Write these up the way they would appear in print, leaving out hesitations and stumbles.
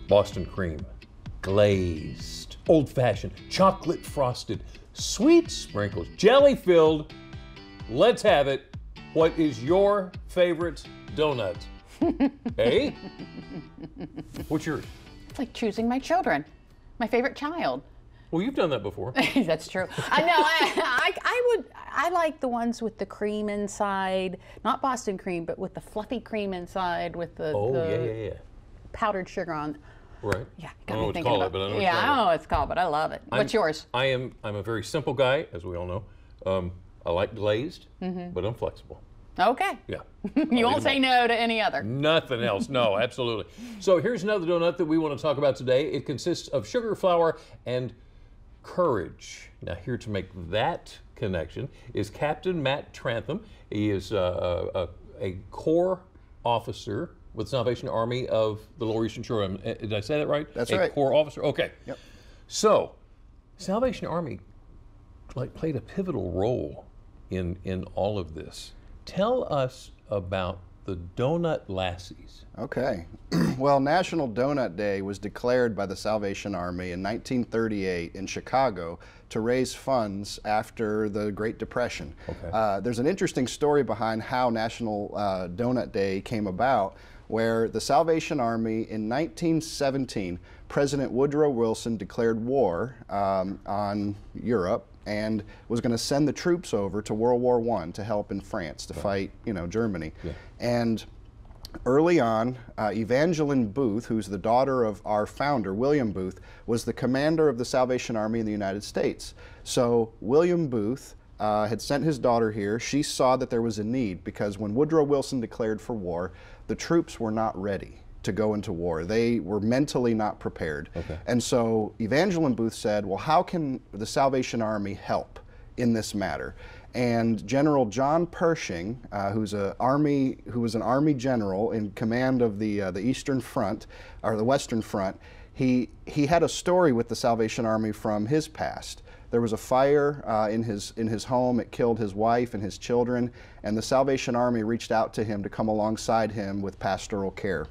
Boston cream, glazed, old-fashioned, chocolate frosted, sweet sprinkles, jelly filled. Let's have it. What is your favorite donut? Hey? What's yours? It's like choosing my children, my favorite child. Well, you've done that before. That's true. I know. I like the ones with the cream inside, not Boston cream, but with the fluffy cream inside with the, yeah. powdered sugar on. Right. Yeah, I don't know what to call it, but I know what I don't know what it's called, but I love it. What's yours? I'm a very simple guy, as we all know. I like glazed, but I'm flexible. Okay. Yeah. You won't say no to any other. Nothing else. No, absolutely. So here's another donut that we want to talk about today. It consists of sugar, flour, and courage. Now, here to make that connection is Captain Matt Trantham. He is a Corps officer with Salvation Army of the Lower Eastern Shore. Did I say that right? That's right. A Corps officer. Okay. Yep. So, Salvation Army played a pivotal role in all of this. Tell us about the Donut Lassies. Okay. Well, National Donut Day was declared by the Salvation Army in 1938 in Chicago to raise funds after the Great Depression. Okay. There's an interesting story behind how National Donut Day came about, where the Salvation Army in 1917, President Woodrow Wilson declared war on Europe and was going to send the troops over to World War I to help in France to fight, Germany. Yeah. And early on, Evangeline Booth, who's the daughter of our founder, William Booth, was the commander of the Salvation Army in the United States. So William Booth had sent his daughter here. She saw that there was a need because when Woodrow Wilson declared for war, the troops were not ready to go into war. They were mentally not prepared. Okay. And so Evangeline Booth said, well, how can the Salvation Army help in this matter? And General John Pershing, who was an Army general in command of the Eastern Front, or the Western Front, he had a story with the Salvation Army from his past. There was a fire in his home. It killed his wife and his children, and the Salvation Army reached out to him to come alongside him with pastoral care.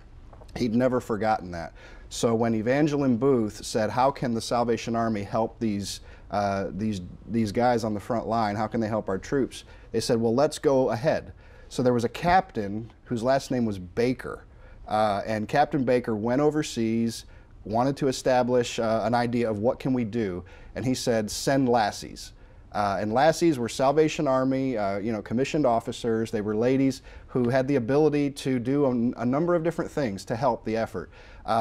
He'd never forgotten that. So when Evangeline Booth said, how can the Salvation Army help these guys on the front line? How can they help our troops? They said, well, let's go ahead. So there was a captain whose last name was Baker, and Captain Baker went overseas, wanted to establish an idea of what can we do, and he said, send lassies. And lassies were Salvation Army, commissioned officers. They were ladies who had the ability to do a number of different things to help the effort.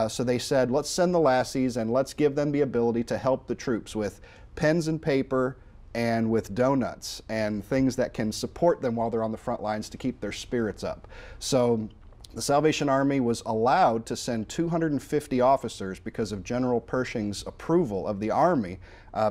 So they said, let's send the lassies and let's give them the ability to help the troops with pens and paper and with donuts and things that can support them while they're on the front lines to keep their spirits up. So the Salvation Army was allowed to send 250 officers because of General Pershing's approval of the Army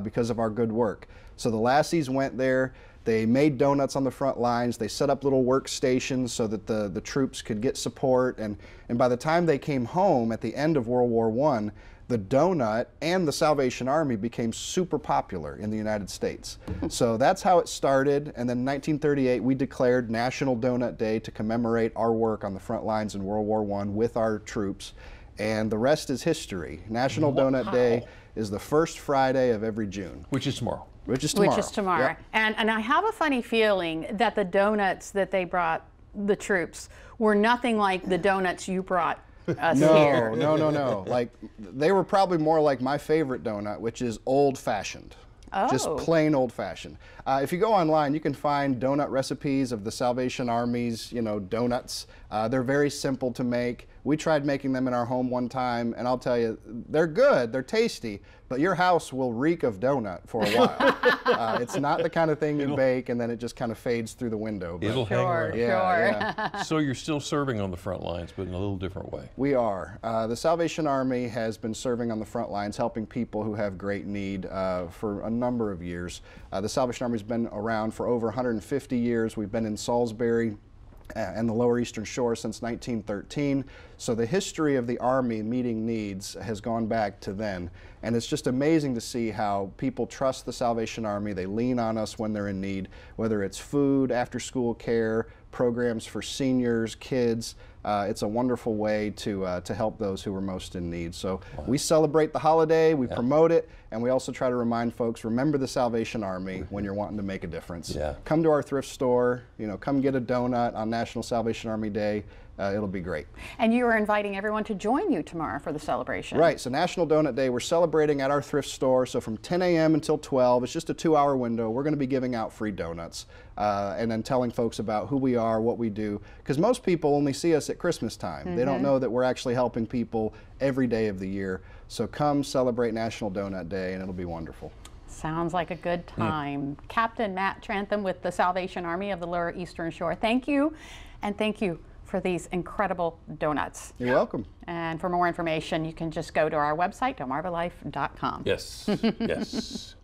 because of our good work. So the lassies went there, they made donuts on the front lines, they set up little workstations so that the troops could get support, and by the time they came home at the end of World War I, the donut and the Salvation Army became super popular in the United States. So that's how it started, and then in 1938 we declared National Donut Day to commemorate our work on the front lines in World War I with our troops, and the rest is history. National Donut Day is the first Friday of every June. Which is tomorrow. Which is tomorrow. Yep. And I have a funny feeling that the donuts that they brought the troops were nothing like the donuts you brought us here. No. Like, they were probably more like my favorite donut, which is old-fashioned. Oh. Just plain old-fashioned. If you go online, you can find donut recipes of the Salvation Army's, donuts. They're very simple to make. We tried making them in our home one time, and I'll tell you, they're good, they're tasty, but your house will reek of donut for a while. It's not the kind of thing you bake and then it just kind of fades through the window. It'll hang around. Yeah. So you're still serving on the front lines, but in a little different way. We are. The Salvation Army has been serving on the front lines, helping people who have great need for a number of years. The Salvation Army's been around for over 150 years. We've been in Salisbury and the Lower Eastern Shore since 1913. So the history of the Army meeting needs has gone back to then. And it's just amazing to see how people trust the Salvation Army. They lean on us when they're in need, whether it's food, after-school care, programs for seniors, kids. It's a wonderful way to help those who are most in need. So we celebrate the holiday, we promote it, and we also try to remind folks, remember the Salvation Army when you're wanting to make a difference. Come to our thrift store, come get a donut on National Salvation Army Day. It'll be great. And you are inviting everyone to join you tomorrow for the celebration. Right, so National Donut Day, we're celebrating at our thrift store, so from 10 a.m. until 12, it's just a 2-hour window. We're going to be giving out free donuts and then telling folks about who we are, what we do, because most people only see us at Christmas time. They don't know that we're actually helping people every day of the year. So come celebrate National Donut Day, and it'll be wonderful. Sounds like a good time. Captain Matt Trantham with the Salvation Army of the Lower Eastern Shore. Thank you, and thank you for these incredible donuts. You're welcome. And for more information, you can just go to our website, delmarvalife.com. Yes, yes.